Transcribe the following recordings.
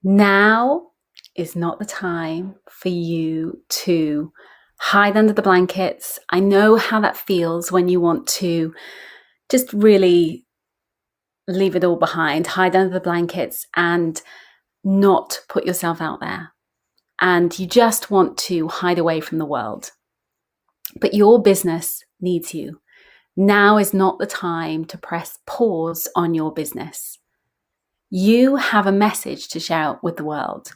Now is not the time for you to hide under the blankets. I know how that feels when you want to just really leave it all behind, hide under the blankets and not put yourself out there. And you just want to hide away from the world. But your business needs you. Now is not the time to press pause on your business. You have a message to share with the world,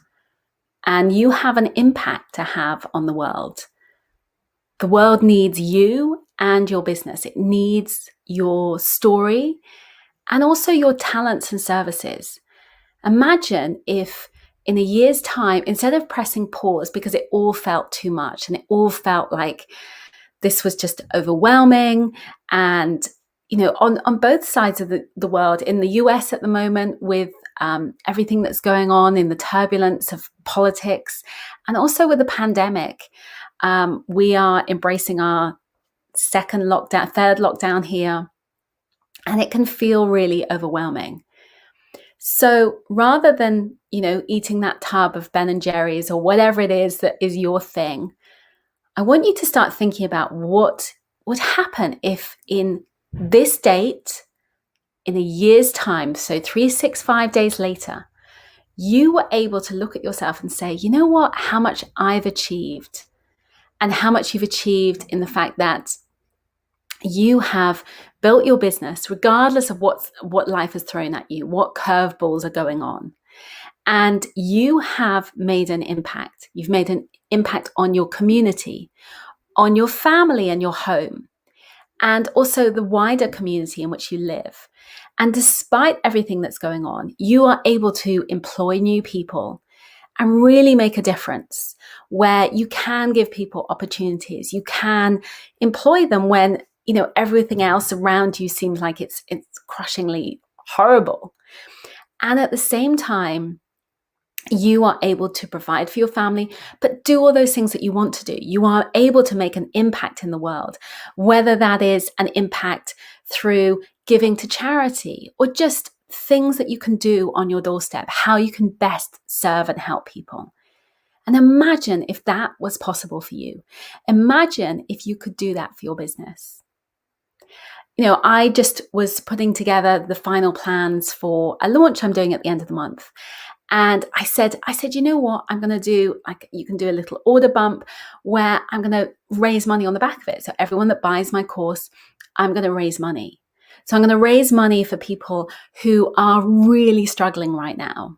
and you have an impact to have on the world. The world needs you and your business. It needs your story and also your talents and services. Imagine if in a year's time, instead of pressing pause because it all felt too much and it all felt like this was just overwhelming, and on both sides of the world, in the US at the moment with everything that's going on in the turbulence of politics, and also with the pandemic, we are embracing our third lockdown here, and it can feel really overwhelming. So rather than, eating that tub of Ben and Jerry's or whatever it is that is your thing, I want you to start thinking about what would happen if in this date, in a year's time, so 365 days later, you were able to look at yourself and say, you know what, how much I've achieved, and how much you've achieved in the fact that you have built your business regardless of what life has thrown at you, what curveballs are going on. And you have made an impact. You've made an impact on your community, on your family and your home, and also the wider community in which you live. And despite everything that's going on, you are able to employ new people and really make a difference, where you can give people opportunities. You can employ them when, everything else around you seems like it's crushingly horrible. And at the same time, you are able to provide for your family, but do all those things that you want to do. You are able to make an impact in the world, whether that is an impact through giving to charity or just things that you can do on your doorstep, how you can best serve and help people. And imagine if that was possible for you. Imagine if you could do that for your business. I just was putting together the final plans for a launch I'm doing at the end of the month. And I said, you know what, I'm going to do, you can do a little order bump where I'm going to raise money on the back of it. So everyone that buys my course, I'm going to raise money. So I'm going to raise money for people who are really struggling right now.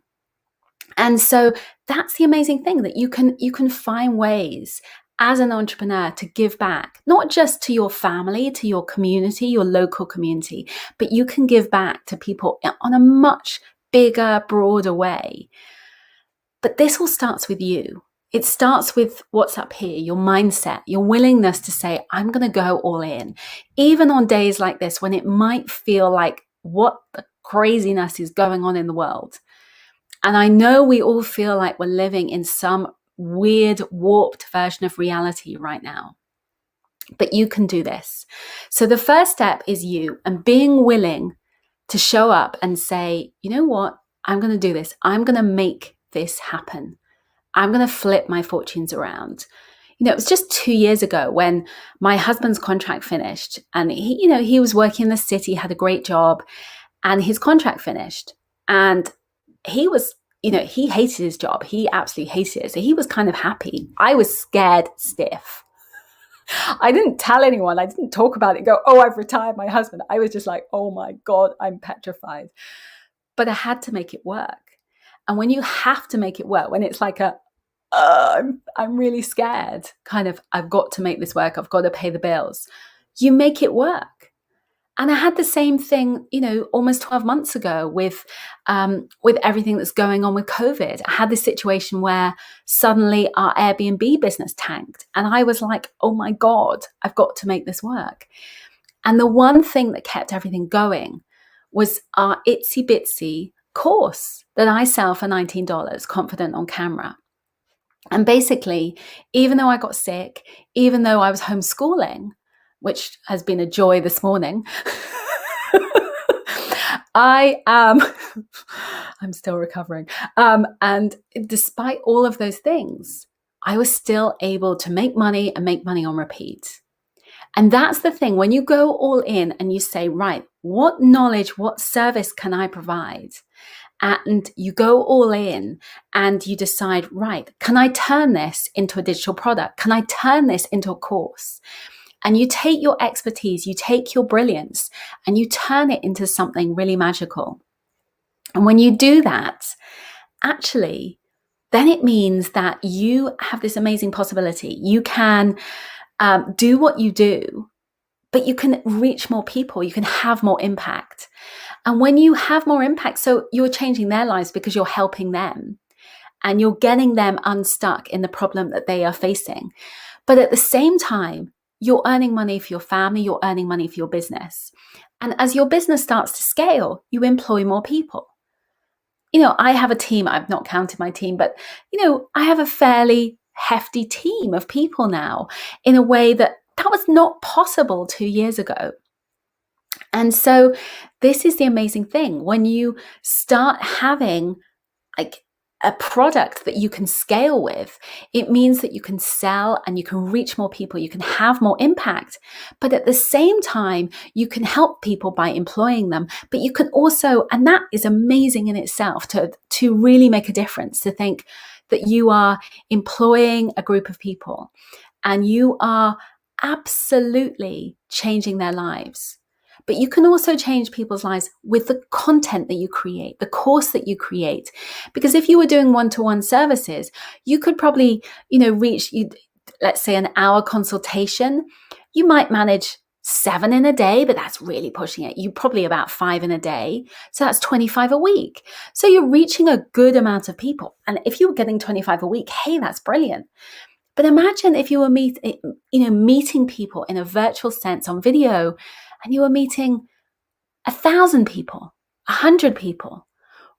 And so that's the amazing thing, that you can find ways as an entrepreneur to give back, not just to your family, to your community, your local community, but you can give back to people on a much bigger, broader way. But this all starts with you. It starts with what's up here, your mindset, your willingness to say, I'm going to go all in. Even on days like this, when it might feel like, what the craziness is going on in the world. And I know we all feel like we're living in some weird, warped version of reality right now. But you can do this. So the first step is you, and being willing to show up and say, you know what, I'm going to do this. I'm going to make this happen. I'm going to flip my fortunes around. It was just 2 years ago when my husband's contract finished, and he was working in the city, had a great job, and his contract finished. And he was, he hated his job. He absolutely hated it. So he was kind of happy. I was scared stiff. I didn't tell anyone. I didn't talk about it, go, oh, I've retired my husband. I was just like, oh my God, I'm petrified. But I had to make it work. And when you have to make it work, when it's like I'm really scared, kind of, I've got to make this work, I've got to pay the bills, you make it work. And I had the same thing, almost 12 months ago with everything that's going on with COVID. I had this situation where suddenly our Airbnb business tanked. And I was like, oh my God, I've got to make this work. And the one thing that kept everything going was our itsy bitsy course that I sell for $19, Confident on Camera. And basically, even though I got sick, even though I was homeschooling, which has been a joy this morning, I am, I'm still recovering. And despite all of those things, I was still able to make money and make money on repeat. And that's the thing. When you go all in and you say, right, what knowledge, what service can I provide? And you go all in and you decide, right, can I turn this into a digital product? Can I turn this into a course? And you take your expertise, you take your brilliance, and you turn it into something really magical. And when you do that, actually, then it means that you have this amazing possibility. You can do what you do, but you can reach more people. You can have more impact. And when you have more impact, so you're changing their lives because you're helping them and you're getting them unstuck in the problem that they are facing. But at the same time, you're earning money for your family, you're earning money for your business. And as your business starts to scale, you employ more people. I have a team, I've not counted my team, but, I have a fairly hefty team of people now in a way that was not possible 2 years ago. And so this is the amazing thing. When you start having like a product that you can scale with, it means that you can sell and you can reach more people, you can have more impact. But at the same time, you can help people by employing them. But you can also, and that is amazing in itself, to really make a difference, to think that you are employing a group of people and you are absolutely changing their lives. But you can also change people's lives with the content that you create, the course that you create. Because if you were doing one-to-one services, you could probably, reach, let's say, an hour consultation. You might manage 7 in a day, but that's really pushing it. You probably about 5 in a day. So that's 25 a week. So you're reaching a good amount of people. And if you were getting 25 a week, hey, that's brilliant. But imagine if you were meeting people in a virtual sense on video, and you were meeting 1,000 people, 100 people,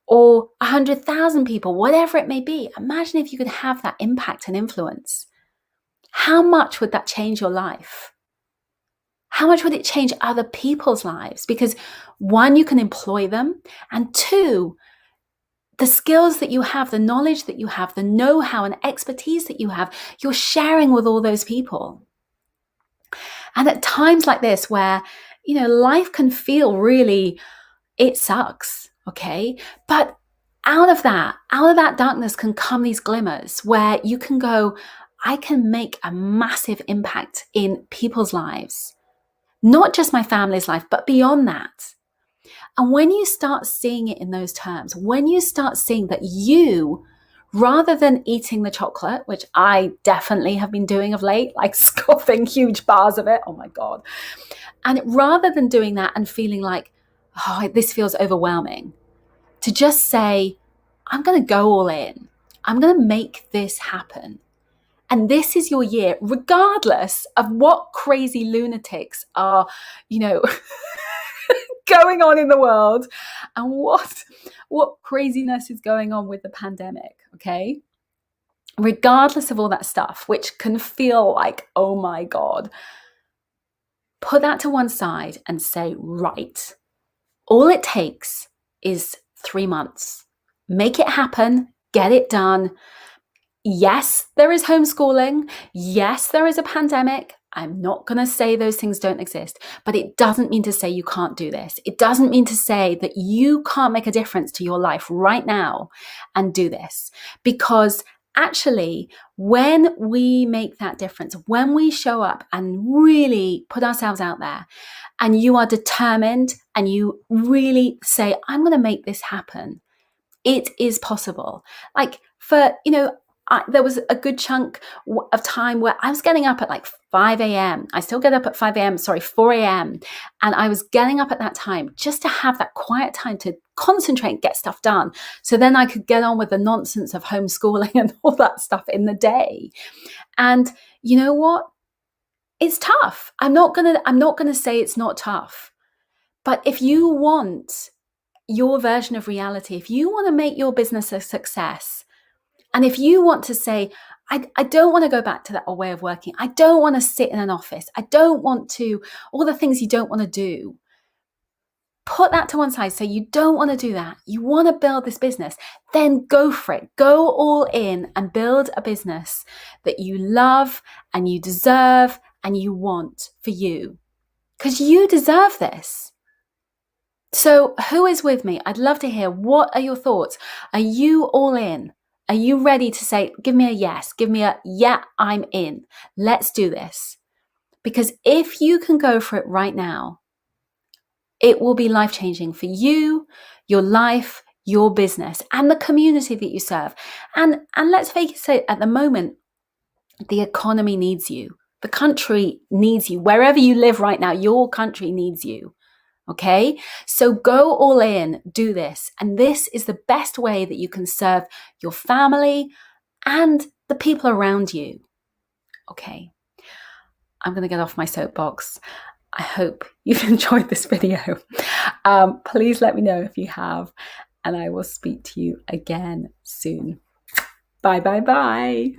or 100,000 people, whatever it may be. Imagine if you could have that impact and influence. How much would that change your life? How much would it change other people's lives? Because 1, you can employ them, and 2, the skills that you have, the knowledge that you have, the know-how and expertise that you have, you're sharing with all those people. And at times like this where, life can feel really, it sucks, okay? But out of that darkness can come these glimmers where you can go, I can make a massive impact in people's lives, not just my family's life, but beyond that. And when you start seeing it in those terms, when you start seeing that you, rather than eating the chocolate, which I definitely have been doing of late, like scoffing huge bars of it, oh my God. And rather than doing that and feeling like, oh, this feels overwhelming, to just say, I'm going to go all in. I'm going to make this happen. And this is your year, regardless of what crazy lunatics are, going on in the world and what craziness is going on with the pandemic, okay? Regardless of all that stuff, which can feel like, oh my God, put that to one side and say, right, all it takes is 3 months. Make it happen, get it done. Yes, there is homeschooling. Yes, there is a pandemic. I'm not going to say those things don't exist, but it doesn't mean to say you can't do this. It doesn't mean to say that you can't make a difference to your life right now and do this. Because actually, when we make that difference, when we show up and really put ourselves out there, and you are determined and you really say, I'm going to make this happen, it is possible. Like there was a good chunk of time where I was getting up at like 5 a.m. I still get up at 4 a.m. And I was getting up at that time just to have that quiet time to concentrate and get stuff done. So then I could get on with the nonsense of homeschooling and all that stuff in the day. And you know what? It's tough. I'm not gonna say it's not tough. But if you want your version of reality, if you want to make your business a success, and if you want to say, I don't want to go back to that way of working. I don't want to sit in an office. I don't want to, all the things you don't want to do. put that to one side. So you don't want to do that. You want to build this business, then go for it. Go all in and build a business that you love and you deserve and you want for you, because you deserve this. So who is with me? I'd love to hear, what are your thoughts? Are you all in? Are you ready to say, give me a yes, give me a, yeah, I'm in. Let's do this. Because if you can go for it right now, it will be life-changing for you, your life, your business, and the community that you serve. And let's face it, at the moment, the economy needs you. The country needs you. Wherever you live right now, your country needs you. Okay? So go all in, do this. And this is the best way that you can serve your family and the people around you. Okay. I'm going to get off my soapbox. I hope you've enjoyed this video. Please let me know if you have, and I will speak to you again soon. Bye, bye, bye.